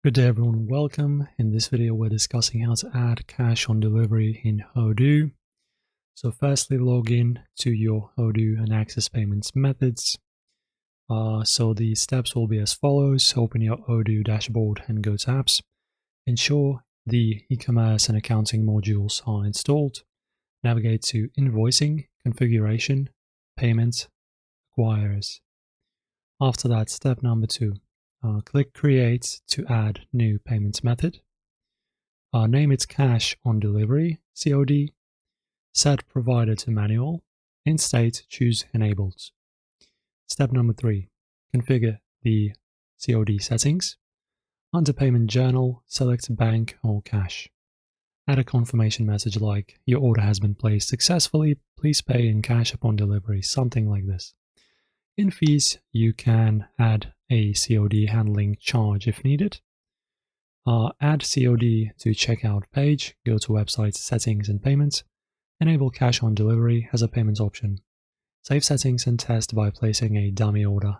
Good day everyone, welcome. In this video we're discussing how to add cash on delivery in Odoo. So firstly log in to your Odoo and access payments methods. So the steps will be as follows. Open your Odoo dashboard and go to apps. Ensure the e-commerce and accounting modules are installed. Navigate to invoicing, configuration, payments, acquirers. After that, step number 2. Click Create to add new payments method. Name it Cash on Delivery, COD. Set Provider to Manual. In State, choose Enabled. Step number 3. Configure the COD settings. Under Payment Journal, select Bank or Cash. Add a confirmation message like, your order has been placed successfully, please pay in cash upon delivery, something like this. In fees, you can add a COD handling charge if needed. Add COD to checkout page, go to website settings and payments, enable cash on delivery as a payment option. Save settings and test by placing a dummy order.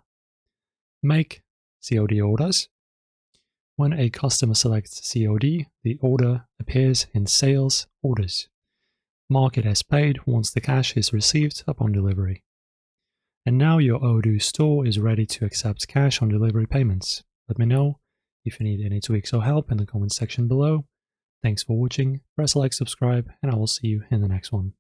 Make COD orders. When a customer selects COD, the order appears in Sales Orders. Mark it as paid once the cash is received upon delivery. And now your Odoo store is ready to accept cash on delivery payments. Let me know if you need any tweaks or help in the comment section below. Thanks for watching, press like, subscribe, and I will see you in the next one.